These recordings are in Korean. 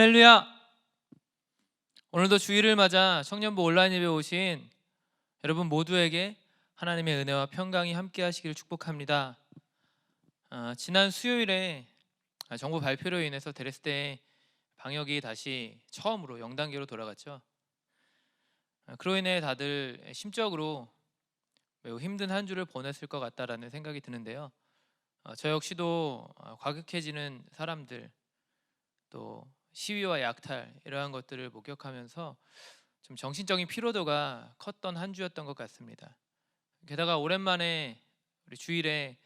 할렐루야! 오늘도 주일을 맞아 청년부 온라인 예배 오신 여러분 모두에게 하나님의 은혜와 평강이 함께 하시기를 축복합니다. 지난 수요일에 정부 발표로 인해서 데레스대 방역이 다시 처음으로 0단계로 돌아갔죠. 그로 인해 다들 심적으로 매우 힘든 한 주를 보냈을 것 같다라는 생각이 드는데요. 저 역시도 과격해지는 사람들, 또 시위와 약탈 이러한 것들을 목격하면서 좀 정신적인 피로도가 컸던 한 주였던 것 같습니다. 게다가 오랜만에 우리 주일에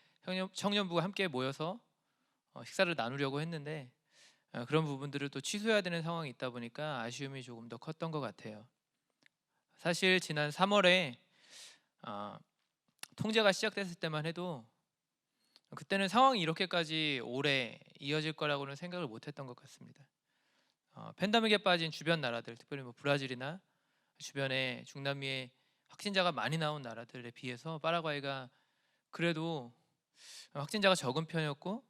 청년부가 함께 모여서 식사를 나누려고 했는데 그런 부분들을 또 취소해야 되는 상황이 있다 보니까 아쉬움이 조금 더 컸던 것 같아요. 사실 지난 3월에 통제가 시작됐을 때만 해도 그때는 상황이 이렇게까지 오래 이어질 거라고는 생각을 못했던 것 같습니다. 팬데믹에 빠진 주변 나라들, 특별히 브라질이나 주변에 중남미에 확진자가 많이 나온 나라들에 비해서 파라과이가 그래도 확진자가 적은 편이었고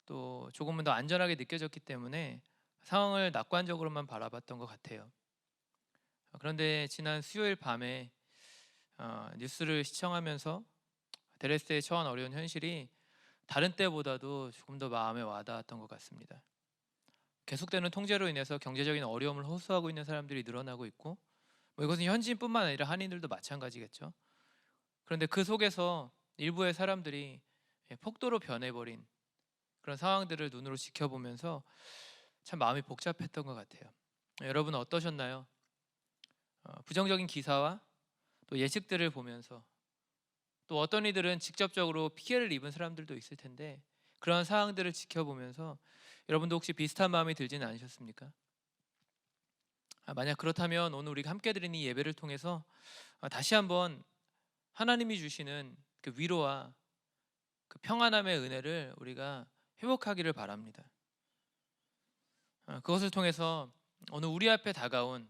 또 조금은 더 안전하게 느껴졌기 때문에 상황을 낙관적으로만 바라봤던 것 같아요. 그런데 지난 수요일 밤에 뉴스를 시청하면서 데레스에 처한 어려운 현실이 다른 때보다도 조금 더 마음에 와닿았던 것 같습니다. 계속되는 통제로 인해서 경제적인 어려움을 호소하고 있는 사람들이 늘어나고 있고 이것은 현지인뿐만 아니라 한인들도 마찬가지겠죠. 그런데 그 속에서 일부의 사람들이 폭도로 변해버린 그런 상황들을 눈으로 지켜보면서 참 마음이 복잡했던 것 같아요. 여러분은 어떠셨나요? 부정적인 기사와 또 예측들을 보면서 또 어떤 이들은 직접적으로 피해를 입은 사람들도 있을 텐데 그런 상황들을 지켜보면서 여러분도 혹시 비슷한 마음이 들지는 않으셨습니까? 만약 그렇다면 오늘 우리가 함께 드리는 이 예배를 통해서 다시 한번 하나님이 주시는 그 위로와 그 평안함의 은혜를 우리가 회복하기를 바랍니다. 그것을 통해서 오늘 우리 앞에 다가온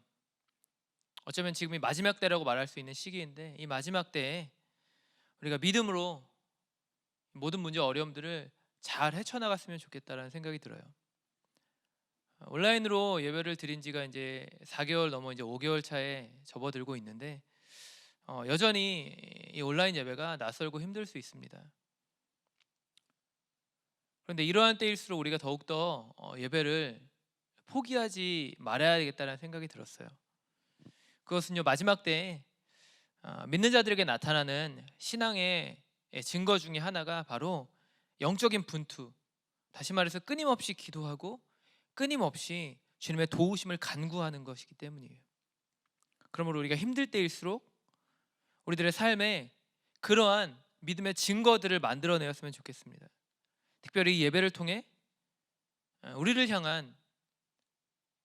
어쩌면 지금이 마지막 때라고 말할 수 있는 시기인데 이 마지막 때에 우리가 믿음으로 모든 문제 어려움들을 잘 헤쳐나갔으면 좋겠다라는 생각이 들어요. 온라인으로 예배를 드린 지가 이제 4개월 넘어 이제 5개월 차에 접어들고 있는데 여전히 이 온라인 예배가 낯설고 힘들 수 있습니다. 그런데 이러한 때일수록 우리가 더욱더 예배를 포기하지 말아야 겠다는 생각이 들었어요. 그것은요, 마지막 때에 믿는 자들에게 나타나는 신앙의 증거 중에 하나가 바로 영적인 분투, 다시 말해서 끊임없이 기도하고 끊임없이 주님의 도우심을 간구하는 것이기 때문이에요. 그러므로 우리가 힘들 때일수록 우리들의 삶에 그러한 믿음의 증거들을 만들어내었으면 좋겠습니다. 특별히 예배를 통해 우리를 향한,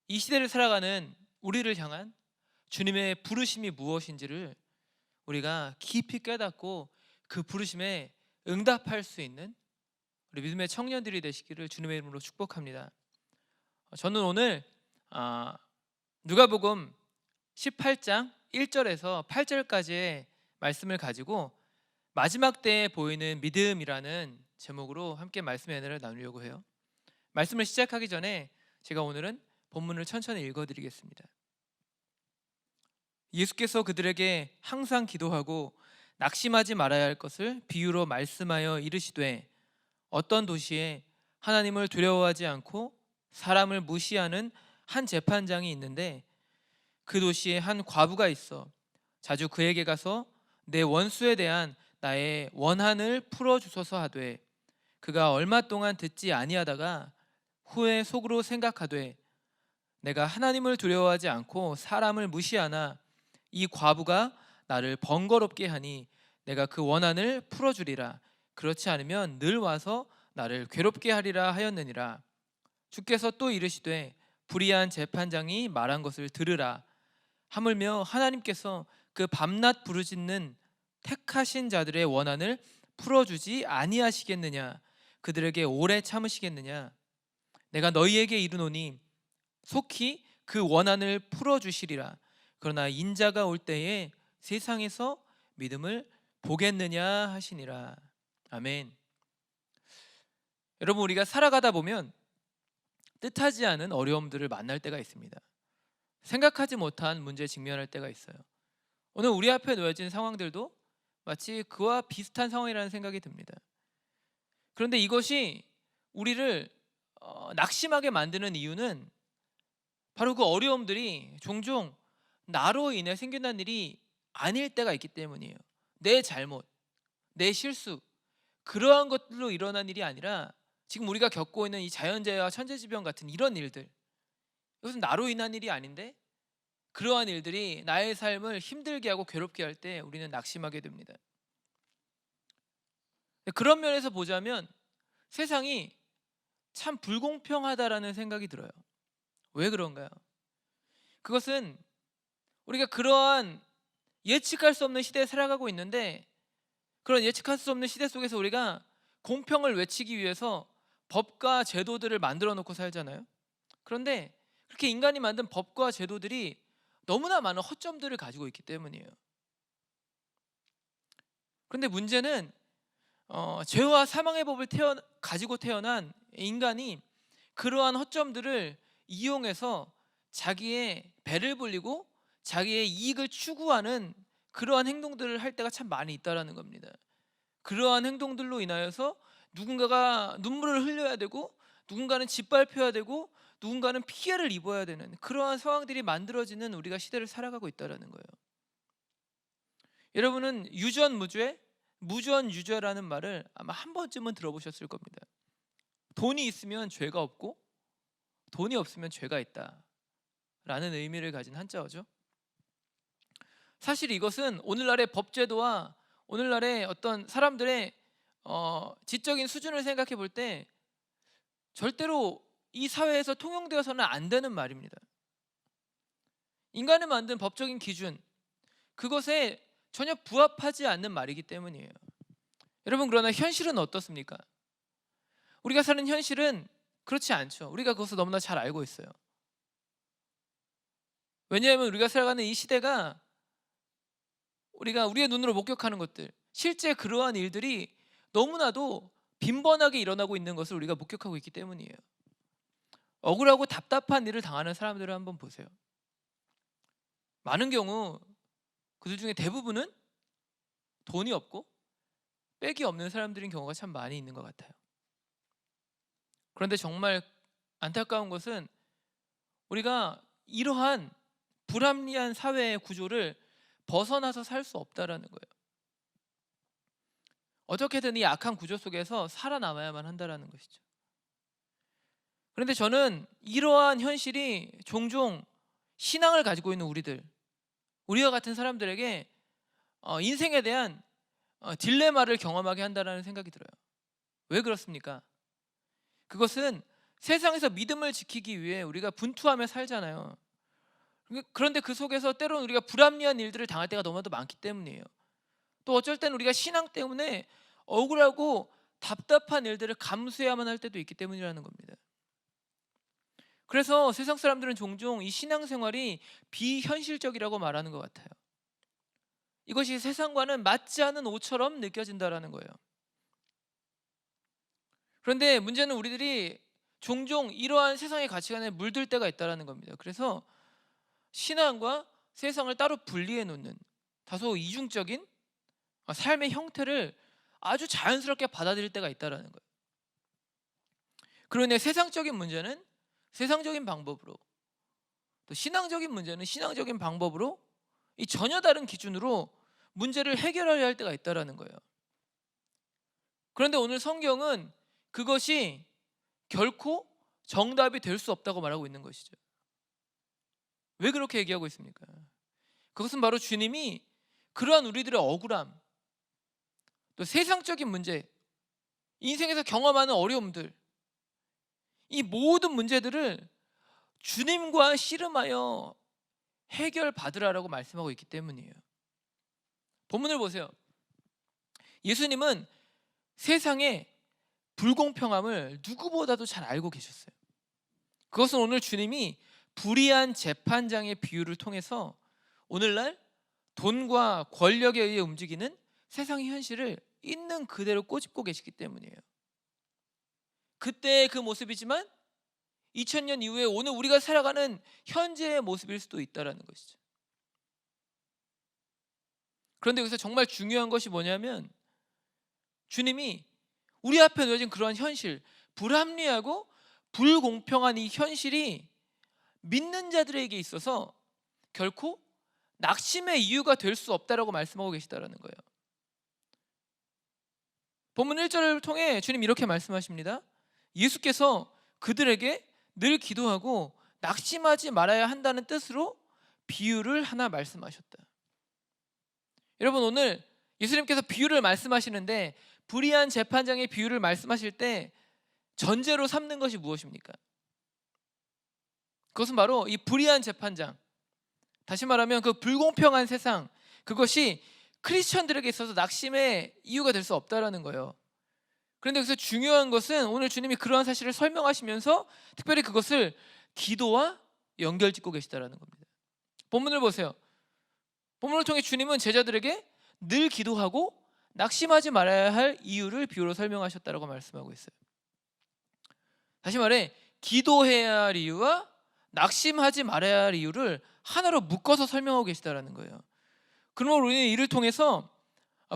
이 시대를 살아가는 우리를 향한 주님의 부르심이 무엇인지를 우리가 깊이 깨닫고 그 부르심에 응답할 수 있는 우리 믿음의 청년들이 되시기를 주님의 이름으로 축복합니다. 저는 오늘 누가복음 18장 1절에서 8절까지의 말씀을 가지고 마지막 때에 보이는 믿음이라는 제목으로 함께 말씀의 은혜를 나누려고 해요. 말씀을 시작하기 전에 제가 오늘은 본문을 천천히 읽어드리겠습니다. 예수께서 그들에게 항상 기도하고 낙심하지 말아야 할 것을 비유로 말씀하여 이르시되 어떤 도시에 하나님을 두려워하지 않고 사람을 무시하는 한 재판장이 있는데 그 도시에 한 과부가 있어 자주 그에게 가서 내 원수에 대한 나의 원한을 풀어주소서 하되 그가 얼마 동안 듣지 아니하다가 후에 속으로 생각하되 내가 하나님을 두려워하지 않고 사람을 무시하나 이 과부가 나를 번거롭게 하니 내가 그 원한을 풀어주리라. 그렇지 않으면 늘 와서 나를 괴롭게 하리라 하였느니라. 주께서 또 이르시되 불의한 재판장이 말한 것을 들으라. 하물며 하나님께서 그 밤낮 부르짖는 택하신 자들의 원한을 풀어주지 아니하시겠느냐. 그들에게 오래 참으시겠느냐. 내가 너희에게 이르노니 속히 그 원한을 풀어주시리라. 그러나 인자가 올 때에 세상에서 믿음을 보겠느냐 하시니라. 아멘. 여러분, 우리가 살아가다 보면 뜻하지 않은 어려움들을 만날 때가 있습니다. 생각하지 못한 문제에 직면할 때가 있어요. 오늘 우리 앞에 놓여진 상황들도 마치 그와 비슷한 상황이라는 생각이 듭니다. 그런데 이것이 우리를 낙심하게 만드는 이유는 바로 그 어려움들이 종종 나로 인해 생겨난 일이 아닐 때가 있기 때문이에요. 내 잘못, 내 실수, 그러한 것들로 일어난 일이 아니라 지금 우리가 겪고 있는 이 자연재해와 천재지변 같은 이런 일들, 이것은 나로 인한 일이 아닌데 그러한 일들이 나의 삶을 힘들게 하고 괴롭게 할 때 우리는 낙심하게 됩니다. 그런 면에서 보자면 세상이 참 불공평하다라는 생각이 들어요. 왜 그런가요? 그것은 우리가 그러한 예측할 수 없는 시대에 살아가고 있는데, 그런 예측할 수 없는 시대 속에서 우리가 공평을 외치기 위해서 법과 제도들을 만들어 놓고 살잖아요. 그런데 그렇게 인간이 만든 법과 제도들이 너무나 많은 허점들을 가지고 있기 때문이에요. 그런데 문제는 죄와 사망의 법을 가지고 태어난 인간이 그러한 허점들을 이용해서 자기의 배를 불리고 자기의 이익을 추구하는 그러한 행동들을 할 때가 참 많이 있다라는 겁니다. 그러한 행동들로 인하여서 누군가가 눈물을 흘려야 되고, 누군가는 짓밟혀야 되고, 누군가는 피해를 입어야 되는 그러한 상황들이 만들어지는 우리가 시대를 살아가고 있다라는 거예요. 여러분은 유전무죄, 무전유죄라는 말을 아마 한 번쯤은 들어보셨을 겁니다. 돈이 있으면 죄가 없고 돈이 없으면 죄가 있다 라는 의미를 가진 한자어죠. 사실 이것은 오늘날의 법제도와 오늘날의 어떤 사람들의 지적인 수준을 생각해 볼 때 절대로 이 사회에서 통용되어서는 안 되는 말입니다. 인간을 만든 법적인 기준, 그것에 전혀 부합하지 않는 말이기 때문이에요. 여러분, 그러나 현실은 어떻습니까? 우리가 사는 현실은 그렇지 않죠. 우리가 그것을 너무나 잘 알고 있어요. 왜냐하면 우리가 살아가는 이 시대가 우리가 우리의 눈으로 목격하는 것들, 실제 그러한 일들이 너무나도 빈번하게 일어나고 있는 것을 우리가 목격하고 있기 때문이에요. 억울하고 답답한 일을 당하는 사람들을 한번 보세요. 많은 경우 그들 중에 대부분은 돈이 없고 빽이 없는 사람들인 경우가 참 많이 있는 것 같아요. 그런데 정말 안타까운 것은 우리가 이러한 불합리한 사회의 구조를 벗어나서 살 수 없다라는 거예요. 어떻게든 이 악한 구조 속에서 살아남아야만 한다라는 것이죠. 그런데 저는 이러한 현실이 종종 신앙을 가지고 있는 우리와 같은 사람들에게 인생에 대한 딜레마를 경험하게 한다는 생각이 들어요. 왜 그렇습니까? 그것은 세상에서 믿음을 지키기 위해 우리가 분투하며 살잖아요. 그런데 그 속에서 때로는 우리가 불합리한 일들을 당할 때가 너무나도 많기 때문이에요. 또 어쩔 때는 우리가 신앙 때문에 억울하고 답답한 일들을 감수해야만 할 때도 있기 때문이라는 겁니다. 그래서 세상 사람들은 종종 이 신앙생활이 비현실적이라고 말하는 것 같아요. 이것이 세상과는 맞지 않는 옷처럼 느껴진다라는 거예요. 그런데 문제는 우리들이 종종 이러한 세상의 가치관에 물들 때가 있다는 겁니다. 그래서 신앙과 세상을 따로 분리해 놓는 다소 이중적인 삶의 형태를 아주 자연스럽게 받아들일 때가 있다는 거예요. 그러니 세상적인 문제는 세상적인 방법으로, 또 신앙적인 문제는 신앙적인 방법으로, 이 전혀 다른 기준으로 문제를 해결해야 할 때가 있다는 거예요. 그런데 오늘 성경은 그것이 결코 정답이 될 수 없다고 말하고 있는 것이죠. 왜 그렇게 얘기하고 있습니까? 그것은 바로 주님이 그러한 우리들의 억울함, 또 세상적인 문제, 인생에서 경험하는 어려움들, 이 모든 문제들을 주님과 씨름하여 해결받으라라고 말씀하고 있기 때문이에요. 본문을 보세요. 예수님은 세상의 불공평함을 누구보다도 잘 알고 계셨어요. 그것은 오늘 주님이 불의한 재판장의 비유를 통해서 오늘날 돈과 권력에 의해 움직이는 세상의 현실을 있는 그대로 꼬집고 계시기 때문이에요. 그때의 그 모습이지만 2000년 이후에 오늘 우리가 살아가는 현재의 모습일 수도 있다라는 것이죠. 그런데 여기서 정말 중요한 것이 뭐냐면 주님이 우리 앞에 놓여진 그러한 현실, 불합리하고 불공평한 이 현실이 믿는 자들에게 있어서 결코 낙심의 이유가 될 수 없다라고 말씀하고 계시다라는 거예요. 본문 1절을 통해 주님 이렇게 말씀하십니다. 예수께서 그들에게 늘 기도하고 낙심하지 말아야 한다는 뜻으로 비유를 하나 말씀하셨다. 여러분, 오늘 예수님께서 비유를 말씀하시는데 불의한 재판장의 비유를 말씀하실 때 전제로 삼는 것이 무엇입니까? 그것은 바로 이 불의한 재판장, 다시 말하면 그 불공평한 세상, 그것이 크리스천들에게 있어서 낙심의 이유가 될 수 없다라는 거예요. 그런데 여기서 중요한 것은 오늘 주님이 그러한 사실을 설명하시면서 특별히 그것을 기도와 연결짓고 계시다라는 겁니다. 본문을 보세요. 본문을 통해 주님은 제자들에게 늘 기도하고 낙심하지 말아야 할 이유를 비유로 설명하셨다라고 말씀하고 있어요. 다시 말해 기도해야 할 이유와 낙심하지 말아야 할 이유를 하나로 묶어서 설명하고 계시다라는 거예요. 그러므로 우리는 이를 통해서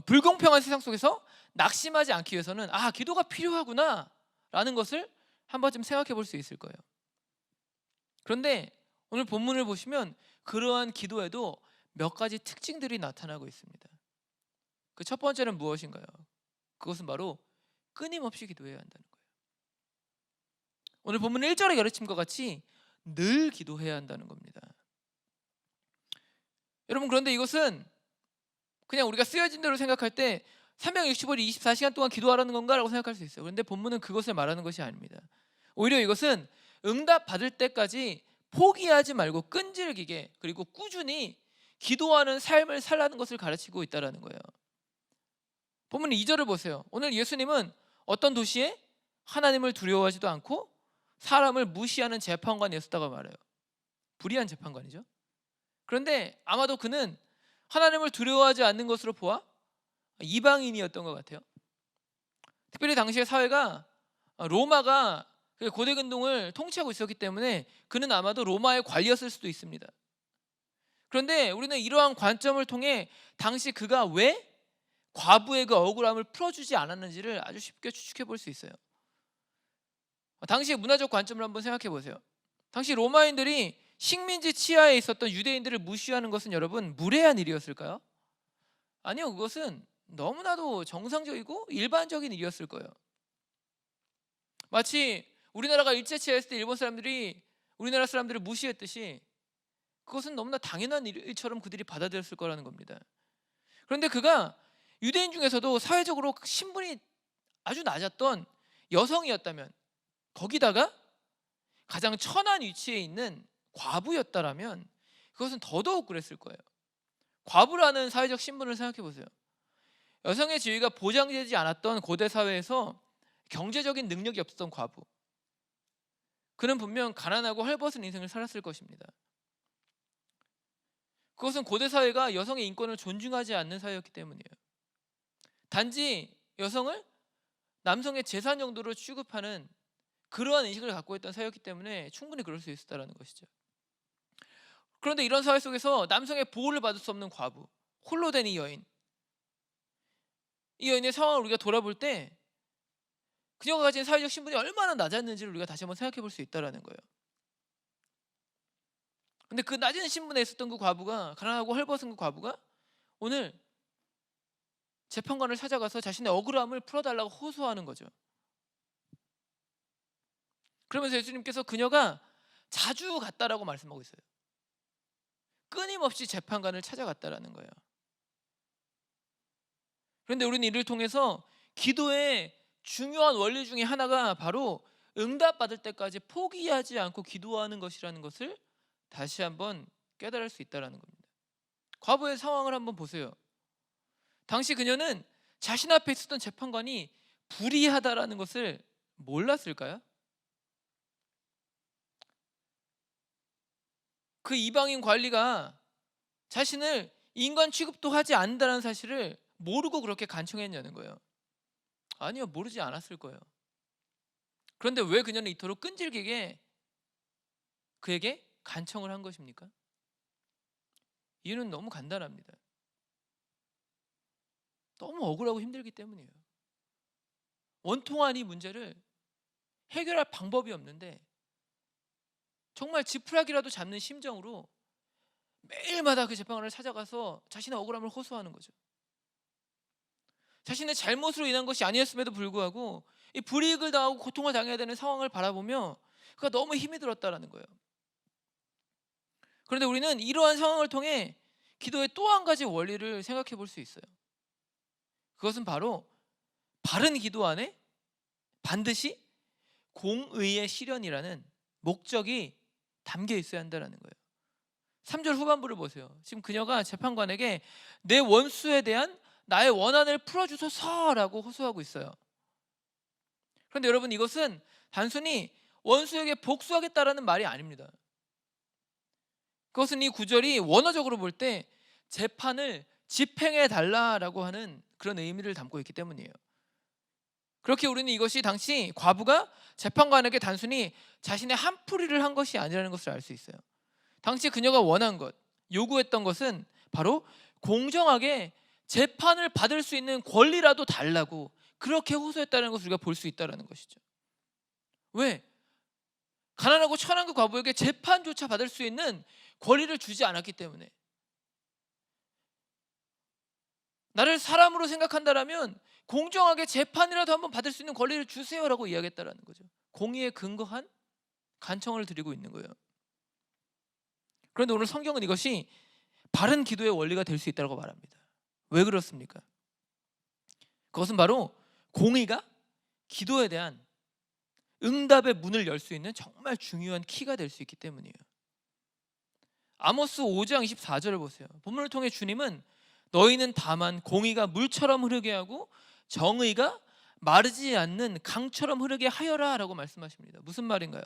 불공평한 세상 속에서 낙심하지 않기 위해서는 기도가 필요하구나 라는 것을 한 번쯤 생각해 볼 수 있을 거예요. 그런데 오늘 본문을 보시면 그러한 기도에도 몇 가지 특징들이 나타나고 있습니다. 그 첫 번째는 무엇인가요? 그것은 바로 끊임없이 기도해야 한다는 거예요. 오늘 본문 1절의 가르침과 같이 늘 기도해야 한다는 겁니다. 여러분, 그런데 이것은 그냥 우리가 쓰여진 대로 생각할 때 365일 24시간 동안 기도하라는 건가라고 생각할 수 있어요. 그런데 본문은 그것을 말하는 것이 아닙니다. 오히려 이것은 응답 받을 때까지 포기하지 말고 끈질기게 그리고 꾸준히 기도하는 삶을 살라는 것을 가르치고 있다는 거예요. 본문 2절을 보세요. 오늘 예수님은 어떤 도시에 하나님을 두려워하지도 않고 사람을 무시하는 재판관이었다고 말해요. 불의한 재판관이죠. 그런데 아마도 그는 하나님을 두려워하지 않는 것으로 보아 이방인이었던 것 같아요. 특별히 당시의 사회가 로마가 고대 근동을 통치하고 있었기 때문에 그는 아마도 로마의 관리였을 수도 있습니다. 그런데 우리는 이러한 관점을 통해 당시 그가 왜 과부의 그 억울함을 풀어주지 않았는지를 아주 쉽게 추측해 볼 수 있어요. 당시의 문화적 관점을 한번 생각해 보세요. 당시 로마인들이 식민지 치하에 있었던 유대인들을 무시하는 것은 여러분 무례한 일이었을까요? 아니요, 그것은 너무나도 정상적이고 일반적인 일이었을 거예요. 마치 우리나라가 일제치하했을 때 일본 사람들이 우리나라 사람들을 무시했듯이 그것은 너무나 당연한 일처럼 그들이 받아들였을 거라는 겁니다. 그런데 그가 유대인 중에서도 사회적으로 신분이 아주 낮았던 여성이었다면, 거기다가 가장 천한 위치에 있는 과부였다라면 그것은 더더욱 그랬을 거예요. 과부라는 사회적 신분을 생각해 보세요. 여성의 지위가 보장되지 않았던 고대 사회에서 경제적인 능력이 없었던 과부, 그는 분명 가난하고 헐벗은 인생을 살았을 것입니다. 그것은 고대 사회가 여성의 인권을 존중하지 않는 사회였기 때문이에요. 단지 여성을 남성의 재산 정도로 취급하는 그러한 인식을 갖고 있던 사회였기 때문에 충분히 그럴 수 있었다는 것이죠. 그런데 이런 사회 속에서 남성의 보호를 받을 수 없는 과부, 홀로 된 이 여인, 이 여인의 상황을 우리가 돌아볼 때 그녀가 가진 사회적 신분이 얼마나 낮았는지를 우리가 다시 한번 생각해 볼 수 있다는 거예요. 근데 그 낮은 신분에 있었던 그 과부가, 가난하고 헐벗은 그 과부가 오늘 재판관을 찾아가서 자신의 억울함을 풀어달라고 호소하는 거죠. 그러면서 예수님께서 그녀가 자주 갔다라고 말씀하고 있어요. 끊임없이 재판관을 찾아갔다라는 거예요. 그런데 우리는 이를 통해서 기도의 중요한 원리 중에 하나가 바로 응답받을 때까지 포기하지 않고 기도하는 것이라는 것을 다시 한번 깨달을 수 있다는 겁니다. 과부의 상황을 한번 보세요. 당시 그녀는 자신 앞에 있었던 재판관이 불의하다라는 것을 몰랐을까요? 그 이방인 관리가 자신을 인간 취급도 하지 않는다는 사실을 모르고 그렇게 간청했냐는 거예요. 아니요, 모르지 않았을 거예요. 그런데 왜 그녀는 이토록 끈질기게 그에게 간청을 한 것입니까? 이유는 너무 간단합니다. 너무 억울하고 힘들기 때문이에요. 원통한 이 문제를 해결할 방법이 없는데 정말 지푸라기라도 잡는 심정으로 매일마다 그 재판관을 찾아가서 자신의 억울함을 호소하는 거죠. 자신의 잘못으로 인한 것이 아니었음에도 불구하고 이 불이익을 당하고 고통을 당해야 되는 상황을 바라보며 그가 너무 힘이 들었다라는 거예요. 그런데 우리는 이러한 상황을 통해 기도의 또 한 가지 원리를 생각해 볼 수 있어요. 그것은 바로 바른 기도 안에 반드시 공의의 실현이라는 목적이 담겨 있어야 한다는 거예요. 3절 후반부를 보세요. 지금 그녀가 재판관에게 내 원수에 대한 나의 원한을 풀어주소서라고 호소하고 있어요. 그런데 여러분, 이것은 단순히 원수에게 복수하겠다라는 말이 아닙니다. 그것은 이 구절이 원어적으로 볼 때 재판을 집행해 달라라고 하는 그런 의미를 담고 있기 때문이에요. 그렇게 우리는 이것이 당시 과부가 재판관에게 단순히 자신의 한풀이를 한 것이 아니라는 것을 알 수 있어요. 당시 그녀가 원한 것, 요구했던 것은 바로 공정하게 재판을 받을 수 있는 권리라도 달라고 그렇게 호소했다는 것을 우리가 볼 수 있다는 것이죠. 왜? 가난하고 천한 그 과부에게 재판조차 받을 수 있는 권리를 주지 않았기 때문에. 나를 사람으로 생각한다라면 공정하게 재판이라도 한번 받을 수 있는 권리를 주세요라고 이야기했다라는 거죠. 공의에 근거한 간청을 드리고 있는 거예요. 그런데 오늘 성경은 이것이 바른 기도의 원리가 될 수 있다고 말합니다. 왜 그렇습니까? 그것은 바로 공의가 기도에 대한 응답의 문을 열 수 있는 정말 중요한 키가 될 수 있기 때문이에요. 아모스 5장 24절을 보세요. 본문을 통해 주님은 너희는 다만 공의가 물처럼 흐르게 하고 정의가 마르지 않는 강처럼 흐르게 하여라 라고 말씀하십니다. 무슨 말인가요?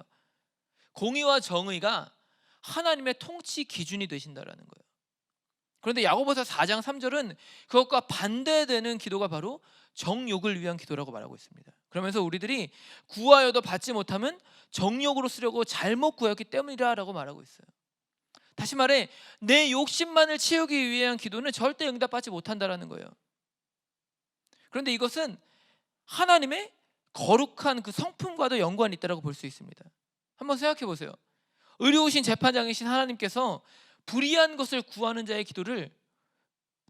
공의와 정의가 하나님의 통치 기준이 되신다라는 거예요. 그런데 야고보서 4장 3절은 그것과 반대되는 기도가 바로 정욕을 위한 기도라고 말하고 있습니다. 그러면서 우리들이 구하여도 받지 못하면 정욕으로 쓰려고 잘못 구하였기 때문이라고 말하고 있어요. 다시 말해 내 욕심만을 채우기 위한 기도는 절대 응답받지 못한다라는 거예요. 그런데 이것은 하나님의 거룩한 그 성품과도 연관이 있다고 볼 수 있습니다. 한번 생각해 보세요. 의로우신 재판장이신 하나님께서 불의한 것을 구하는 자의 기도를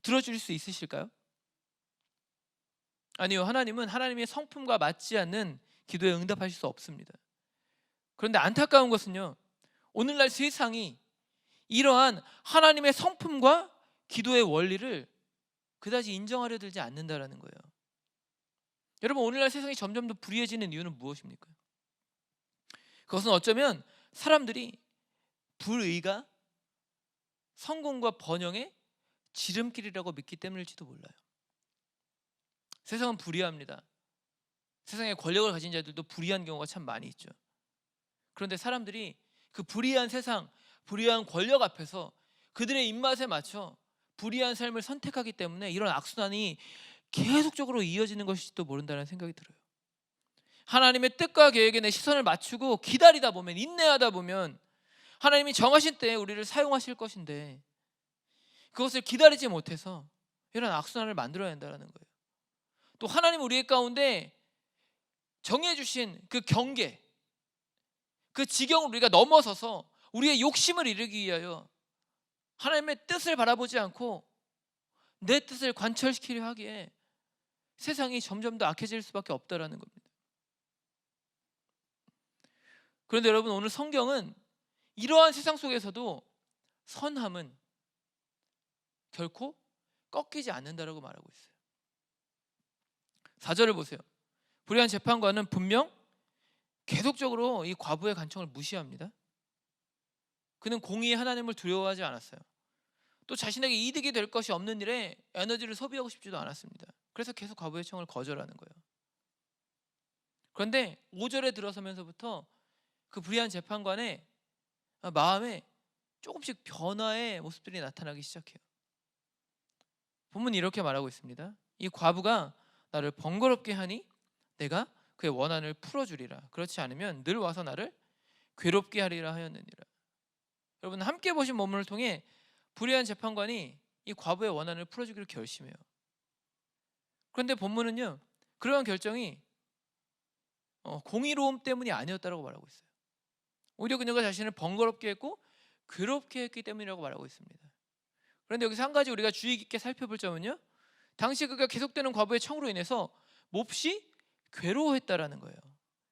들어줄 수 있으실까요? 아니요. 하나님은 하나님의 성품과 맞지 않는 기도에 응답하실 수 없습니다. 그런데 안타까운 것은요, 오늘날 세상이 이러한 하나님의 성품과 기도의 원리를 그다지 인정하려 들지 않는다라는 거예요. 여러분, 오늘날 세상이 점점 더 불의해지는 이유는 무엇입니까? 그것은 어쩌면 사람들이 불의가 성공과 번영의 지름길이라고 믿기 때문일지도 몰라요. 세상은 불의합니다. 세상에 권력을 가진 자들도 불의한 경우가 참 많이 있죠. 그런데 사람들이 그 불의한 세상, 불의한 권력 앞에서 그들의 입맛에 맞춰 불의한 삶을 선택하기 때문에 이런 악순환이 계속적으로 이어지는 것일지도 모른다는 생각이 들어요. 하나님의 뜻과 계획에 내 시선을 맞추고 기다리다 보면, 인내하다 보면 하나님이 정하신 때에 우리를 사용하실 것인데 그것을 기다리지 못해서 이런 악순환을 만들어야 한다는 거예요. 또 하나님 우리 가운데 정해 주신 그 경계, 그 지경을 우리가 넘어서서 우리의 욕심을 이루기 위하여 하나님의 뜻을 바라보지 않고 내 뜻을 관철시키려 하기에 세상이 점점 더 악해질 수밖에 없다라는 겁니다. 그런데 여러분, 오늘 성경은 이러한 세상 속에서도 선함은 결코 꺾이지 않는다라고 말하고 있어요. 4절을 보세요. 불의한 재판관은 분명 계속적으로 이 과부의 간청을 무시합니다. 그는 공의의 하나님을 두려워하지 않았어요. 또 자신에게 이득이 될 것이 없는 일에 에너지를 소비하고 싶지도 않았습니다. 그래서 계속 과부의 청을 거절하는 거예요. 그런데 5절에 들어서면서부터 그 불의한 재판관의 마음에 조금씩 변화의 모습들이 나타나기 시작해요. 본문이 이렇게 말하고 있습니다. 이 과부가 나를 번거롭게 하니 내가 그의 원한을 풀어주리라. 그렇지 않으면 늘 와서 나를 괴롭게 하리라 하였느니라. 여러분 함께 보신 본문을 통해 불의한 재판관이 이 과부의 원한을 풀어주기로 결심해요. 그런데 본문은요, 그러한 결정이 공의로움 때문이 아니었다라고 말하고 있어요. 오히려 그녀가 자신을 번거롭게 했고 괴롭게 했기 때문이라고 말하고 있습니다. 그런데 여기서 한 가지 우리가 주의 깊게 살펴볼 점은요, 당시 그가 계속되는 과부의 청으로 인해서 몹시 괴로워했다라는 거예요.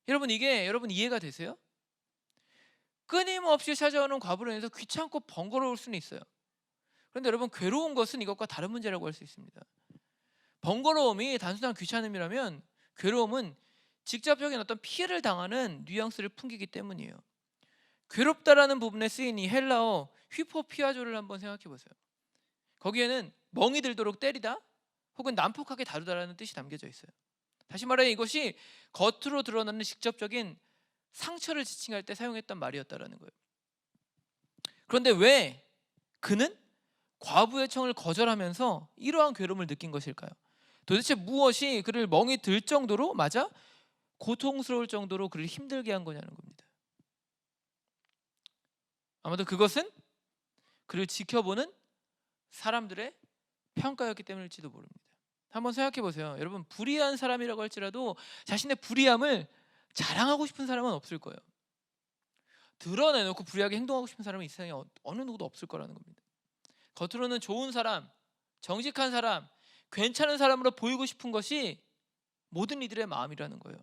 여러분 이게 여러분 이해가 되세요? 끊임없이 찾아오는 과부로 인해서 귀찮고 번거로울 수는 있어요. 그런데 여러분 괴로운 것은 이것과 다른 문제라고 할 수 있습니다. 번거로움이 단순한 귀찮음이라면 괴로움은 직접적인 어떤 피해를 당하는 뉘앙스를 풍기기 때문이에요. 괴롭다라는 부분에 쓰인 이 헬라어 휘포피아조를 한번 생각해 보세요. 거기에는 멍이 들도록 때리다 혹은 난폭하게 다루다라는 뜻이 담겨져 있어요. 다시 말해 이것이 겉으로 드러나는 직접적인 상처를 지칭할 때 사용했던 말이었다라는 거예요. 그런데 왜 그는 과부의 청을 거절하면서 이러한 괴로움을 느낀 것일까요? 도대체 무엇이 그를 멍이 들 정도로, 맞아? 고통스러울 정도로 그를 힘들게 한 거냐는 겁니다. 아마도 그것은 그를 지켜보는 사람들의 평가였기 때문일지도 모릅니다. 한번 생각해 보세요. 여러분 불의한 사람이라고 할지라도 자신의 불의함을 자랑하고 싶은 사람은 없을 거예요. 드러내놓고 불의하게 행동하고 싶은 사람은 이 세상에 어느 누구도 없을 거라는 겁니다. 겉으로는 좋은 사람, 정직한 사람, 괜찮은 사람으로 보이고 싶은 것이 모든 이들의 마음이라는 거예요.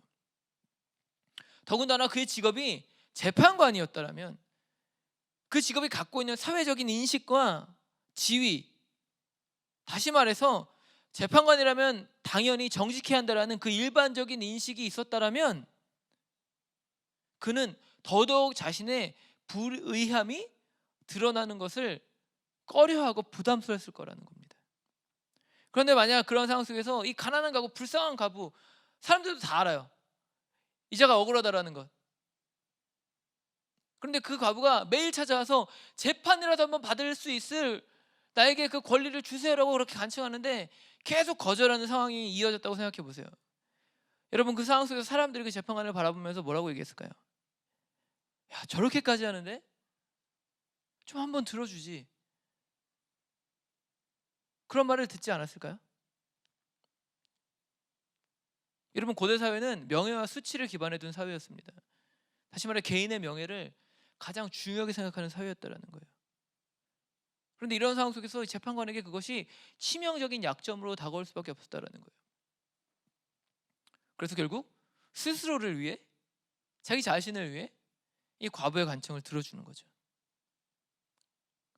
더군다나 그의 직업이 재판관이었다면 그 직업이 갖고 있는 사회적인 인식과 지위, 다시 말해서 재판관이라면 당연히 정직해야 한다라는 그 일반적인 인식이 있었다면 그는 더더욱 자신의 불의함이 드러나는 것을 꺼려하고 부담스러웠을 거라는 겁니다. 그런데 만약 그런 상황 속에서 이 가난한 가구, 불쌍한 가부, 사람들도 다 알아요. 이자가 억울하다라는 것. 그런데 그 가부가 매일 찾아와서 재판이라도 한번 받을 수 있을 나에게 그 권리를 주세요라고 그렇게 간청하는데 계속 거절하는 상황이 이어졌다고 생각해 보세요. 여러분 그 상황 속에서 사람들이 그 재판관을 바라보면서 뭐라고 얘기했을까요? 야, 저렇게까지 하는데 좀 한번 들어주지. 그런 말을 듣지 않았을까요? 여러분 고대 사회는 명예와 수치를 기반에 둔 사회였습니다. 다시 말해 개인의 명예를 가장 중요하게 생각하는 사회였다는 거예요. 그런데 이런 상황 속에서 재판관에게 그것이 치명적인 약점으로 다가올 수밖에 없었다는 거예요. 그래서 결국 스스로를 위해, 자기 자신을 위해 이 과부의 간청을 들어주는 거죠.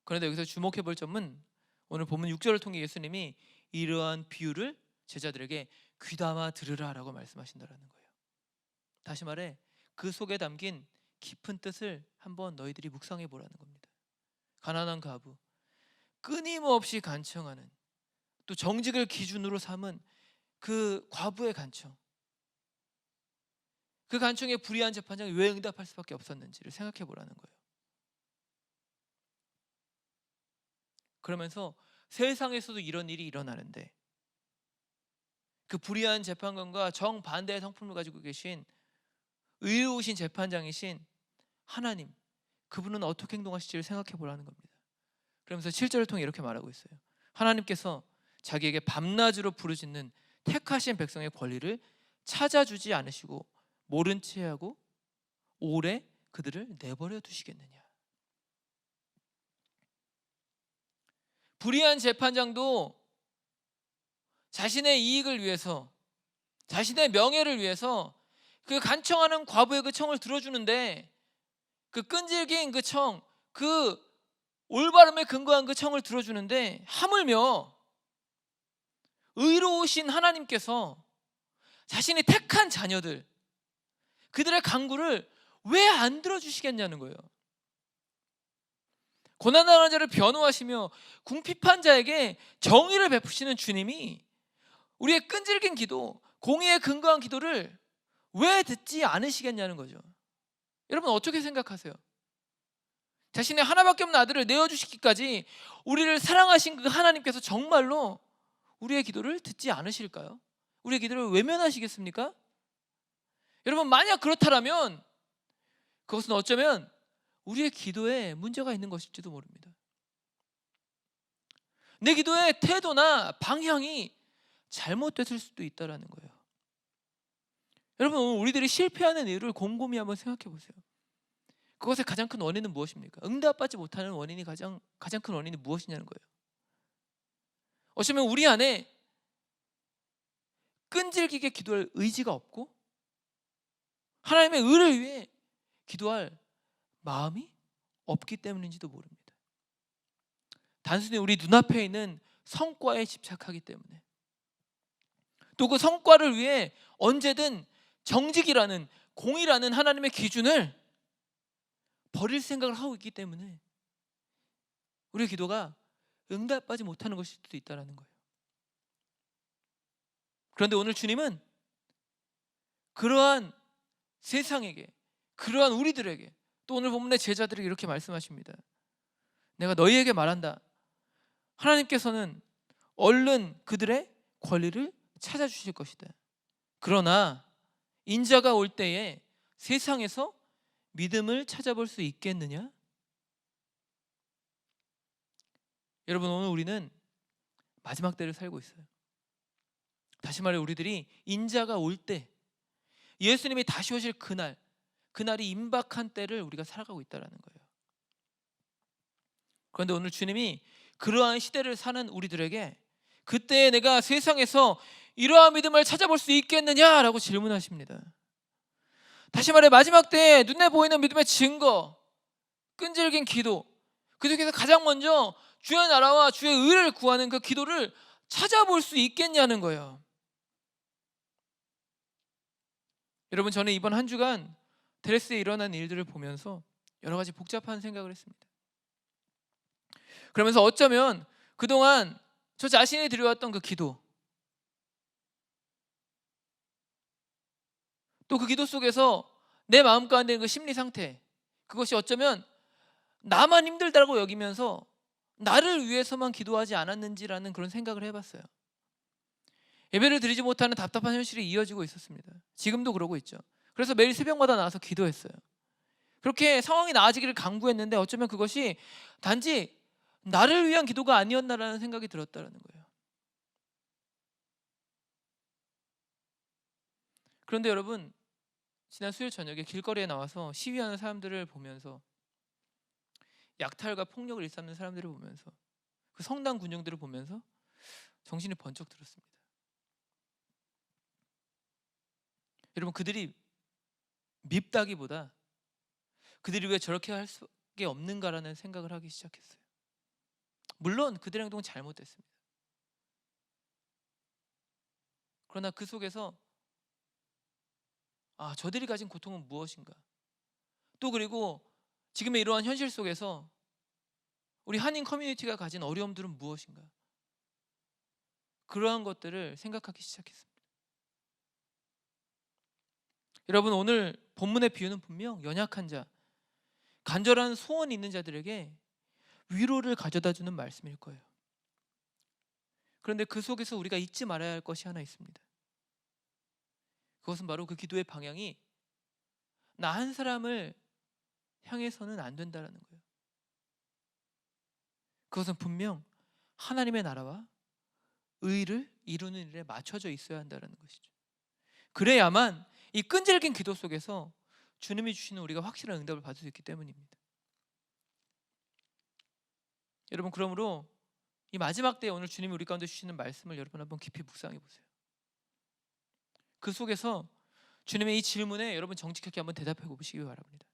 그런데 여기서 주목해 볼 점은 오늘 본문 6절을 통해 예수님이 이러한 비유를 제자들에게 귀담아 들으라라고 말씀하신다는 거예요. 다시 말해 그 속에 담긴 깊은 뜻을 한번 너희들이 묵상해 보라는 겁니다. 가난한 가부, 끊임없이 간청하는, 또 정직을 기준으로 삼은 그 과부의 간청, 그 간청에 불의한 재판장이 왜 응답할 수밖에 없었는지를 생각해 보라는 거예요. 그러면서 세상에서도 이런 일이 일어나는데 그 불의한 재판관과 정반대의 성품을 가지고 계신 의로우신 재판장이신 하나님, 그분은 어떻게 행동하실지를 생각해 보라는 겁니다. 그러면서 7절을 통해 이렇게 말하고 있어요. 하나님께서 자기에게 밤낮으로 부르짖는 택하신 백성의 권리를 찾아주지 않으시고 모른 채 하고 오래 그들을 내버려 두시겠느냐. 불의한 재판장도 자신의 이익을 위해서, 자신의 명예를 위해서 그 간청하는 과부의 그 청을 들어주는데 그 끈질긴 그 청, 그 올바름에 근거한 그 청을 들어주는데 하물며 의로우신 하나님께서 자신이 택한 자녀들, 그들의 간구를 왜 안 들어주시겠냐는 거예요. 고난당하는 자를 변호하시며 궁핍한 자에게 정의를 베푸시는 주님이 우리의 끈질긴 기도, 공의에 근거한 기도를 왜 듣지 않으시겠냐는 거죠. 여러분 어떻게 생각하세요? 자신의 하나밖에 없는 아들을 내어주시기까지 우리를 사랑하신 그 하나님께서 정말로 우리의 기도를 듣지 않으실까요? 우리의 기도를 외면하시겠습니까? 여러분 만약 그렇다면 그것은 어쩌면 우리의 기도에 문제가 있는 것일지도 모릅니다. 내 기도의 태도나 방향이 잘못됐을 수도 있다는 거예요. 여러분, 오늘 우리들이 실패하는 이유를 곰곰이 한번 생각해 보세요. 그것의 가장 큰 원인은 무엇입니까? 응답받지 못하는 원인이 가장 큰 원인이 무엇이냐는 거예요. 어쩌면 우리 안에 끈질기게 기도할 의지가 없고 하나님의 의를 위해 기도할 마음이 없기 때문인지도 모릅니다. 단순히 우리 눈앞에 있는 성과에 집착하기 때문에, 또 그 성과를 위해 언제든 정직이라는, 공의라는 하나님의 기준을 버릴 생각을 하고 있기 때문에 우리의 기도가 응답받지 못하는 것일 수도 있다는 거예요. 그런데 오늘 주님은 그러한 세상에게, 그러한 우리들에게, 또 오늘 본문의 제자들에게 이렇게 말씀하십니다. 내가 너희에게 말한다. 하나님께서는 얼른 그들의 권리를 찾아주실 것이다. 그러나 인자가 올 때에 세상에서 믿음을 찾아볼 수 있겠느냐? 여러분, 오늘 우리는 마지막 때를 살고 있어요. 다시 말해 우리들이 인자가 올 때, 예수님이 다시 오실 그날이 임박한 때를 우리가 살아가고 있다는 거예요. 그런데 오늘 주님이 그러한 시대를 사는 우리들에게 그때 내가 세상에서 이러한 믿음을 찾아볼 수 있겠느냐라고 질문하십니다. 다시 말해 마지막 때에 눈에 보이는 믿음의 증거, 끈질긴 기도, 그 중에서 가장 먼저 주의 나라와 주의 의를 구하는 그 기도를 찾아볼 수 있겠냐는 거예요. 여러분, 저는 이번 한 주간 드레스에 일어난 일들을 보면서 여러 가지 복잡한 생각을 했습니다. 그러면서 어쩌면 그동안 저 자신이 드려왔던 그 기도, 또 그 기도 속에서 내 마음 가운데 있는 그 심리 상태, 그것이 어쩌면 나만 힘들다고 여기면서 나를 위해서만 기도하지 않았는지라는 그런 생각을 해봤어요. 예배를 드리지 못하는 답답한 현실이 이어지고 있었습니다. 지금도 그러고 있죠. 그래서 매일 새벽마다 나와서 기도했어요. 그렇게 상황이 나아지기를 간구했는데 어쩌면 그것이 단지 나를 위한 기도가 아니었나라는 생각이 들었다는 거예요. 그런데 여러분, 지난 수요일 저녁에 길거리에 나와서 시위하는 사람들을 보면서, 약탈과 폭력을 일삼는 사람들을 보면서, 그 성당 군중들을 보면서 정신이 번쩍 들었습니다. 여러분, 그들이 밉다기보다 그들이 왜 저렇게 할 수밖에 없는가라는 생각을 하기 시작했어요. 물론 그들의 행동은 잘못됐습니다. 그러나 그 속에서 저들이 가진 고통은 무엇인가? 또 그리고 지금의 이러한 현실 속에서 우리 한인 커뮤니티가 가진 어려움들은 무엇인가? 그러한 것들을 생각하기 시작했습니다. 여러분, 오늘 본문의 비유는 분명 연약한 자, 간절한 소원이 있는 자들에게 위로를 가져다주는 말씀일 거예요. 그런데 그 속에서 우리가 잊지 말아야 할 것이 하나 있습니다. 그것은 바로 그 기도의 방향이 나 한 사람을 향해서는 안 된다는 거예요. 그것은 분명 하나님의 나라와 의를 이루는 일에 맞춰져 있어야 한다는 것이죠. 그래야만 이 끈질긴 기도 속에서 주님이 주시는 우리가 확실한 응답을 받을 수 있기 때문입니다. 여러분, 그러므로 이 마지막 때에 오늘 주님이 우리 가운데 주시는 말씀을 여러분 한번 깊이 묵상해 보세요. 그 속에서 주님의 이 질문에 여러분 정직하게 한번 대답해 보시기 바랍니다.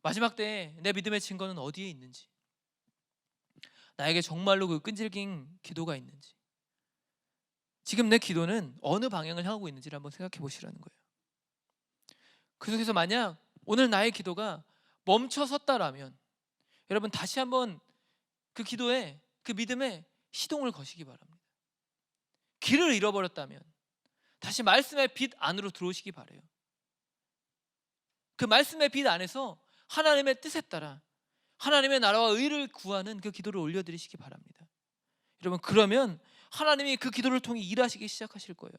마지막 때에 내 믿음의 증거는 어디에 있는지, 나에게 정말로 그 끈질긴 기도가 있는지, 지금 내 기도는 어느 방향을 향하고 있는지를 한번 생각해 보시라는 거예요. 그 속에서 만약 오늘 나의 기도가 멈춰섰다라면 여러분 다시 한번 그 기도에, 그 믿음에 시동을 거시기 바랍니다. 길을 잃어버렸다면 다시 말씀의 빛 안으로 들어오시기 바라요. 그 말씀의 빛 안에서 하나님의 뜻에 따라 하나님의 나라와 의를 구하는 그 기도를 올려드리시기 바랍니다. 여러분, 그러면 하나님이 그 기도를 통해 일하시기 시작하실 거예요.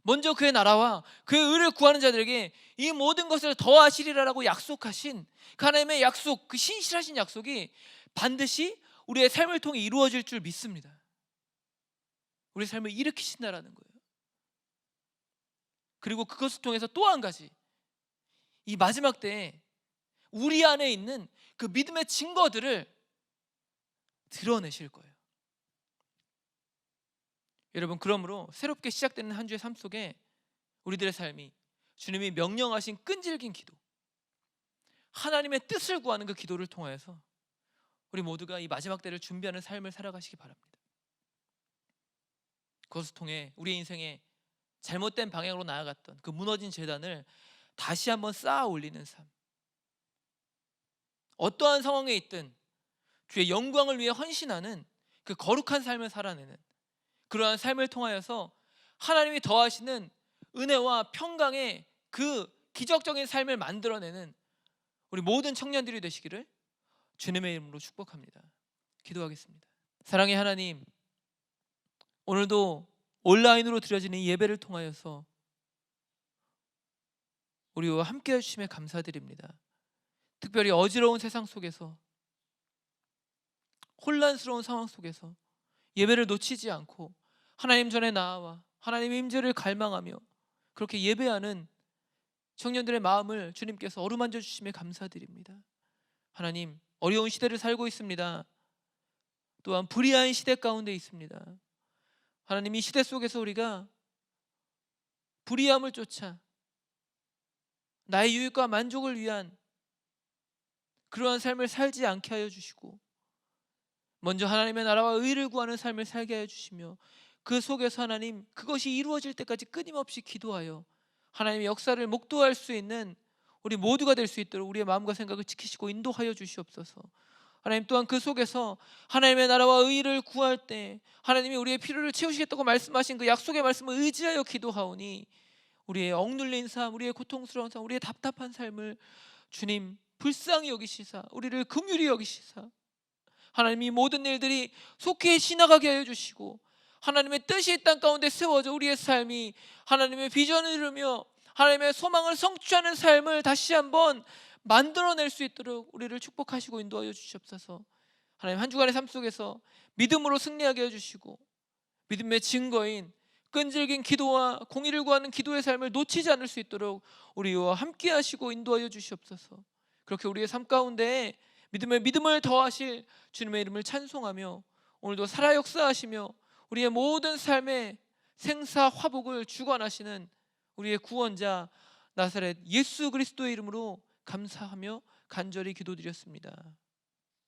먼저 그의 나라와 그의 의를 구하는 자들에게 이 모든 것을 더하시리라라고 약속하신 그 하나님의 약속, 그 신실하신 약속이 반드시 우리의 삶을 통해 이루어질 줄 믿습니다. 우리의 삶을 일으키신다라는 거예요. 그리고 그것을 통해서 또 한 가지, 이 마지막 때에 우리 안에 있는 그 믿음의 증거들을 드러내실 거예요. 여러분, 그러므로 새롭게 시작되는 한 주의 삶 속에 우리들의 삶이 주님이 명령하신 끈질긴 기도, 하나님의 뜻을 구하는 그 기도를 통하여서 우리 모두가 이 마지막 때를 준비하는 삶을 살아가시기 바랍니다. 그것을 통해 우리 인생에 잘못된 방향으로 나아갔던 그 무너진 재단을 다시 한번 쌓아 올리는 삶, 어떠한 상황에 있든 주의 영광을 위해 헌신하는 그 거룩한 삶을 살아내는 그러한 삶을 통하여서 하나님이 더하시는 은혜와 평강의 그 기적적인 삶을 만들어내는 우리 모든 청년들이 되시기를 주님의 이름으로 축복합니다. 기도하겠습니다. 사랑의 하나님, 오늘도 온라인으로 드려지는 이 예배를 통하여서 우리와 함께 해주심에 감사드립니다. 특별히 어지러운 세상 속에서, 혼란스러운 상황 속에서 예배를 놓치지 않고 하나님 전에 나아와 하나님의 임재를 갈망하며 그렇게 예배하는 청년들의 마음을 주님께서 어루만져 주심에 감사드립니다. 하나님, 어려운 시대를 살고 있습니다. 또한 불의한 시대 가운데 있습니다. 하나님, 이 시대 속에서 우리가 불의함을 쫓아 나의 유익과 만족을 위한 그러한 삶을 살지 않게 하여 주시고, 먼저 하나님의 나라와 의를 구하는 삶을 살게 하여 주시며, 그 속에서 하나님, 그것이 이루어질 때까지 끊임없이 기도하여 하나님의 역사를 목도할 수 있는 우리 모두가 될 수 있도록 우리의 마음과 생각을 지키시고 인도하여 주시옵소서. 하나님, 또한 그 속에서 하나님의 나라와 의를 구할 때 하나님이 우리의 필요를 채우시겠다고 말씀하신 그 약속의 말씀을 의지하여 기도하오니, 우리의 억눌린 삶, 우리의 고통스러운 삶, 우리의 답답한 삶을 주님 불쌍히 여기시사 우리를 긍휼히 여기시사 하나님이 모든 일들이 속히 지나가게 하여 주시고, 하나님의 뜻이 이 땅 가운데 세워져 우리의 삶이 하나님의 비전을 이루며 하나님의 소망을 성취하는 삶을 다시 한번 만들어낼 수 있도록 우리를 축복하시고 인도하여 주시옵소서. 하나님, 한 주간의 삶 속에서 믿음으로 승리하게 해주시고, 믿음의 증거인 끈질긴 기도와 공의를 구하는 기도의 삶을 놓치지 않을 수 있도록 우리와 함께 하시고 인도하여 주시옵소서. 그렇게 우리의 삶 가운데 믿음의 믿음을 더하실 주님의 이름을 찬송하며 오늘도 살아 역사하시며 우리의 모든 삶의 생사 화복을 주관하시는 우리의 구원자 나사렛 예수 그리스도의 이름으로 감사하며 간절히 기도드렸습니다.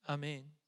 아멘.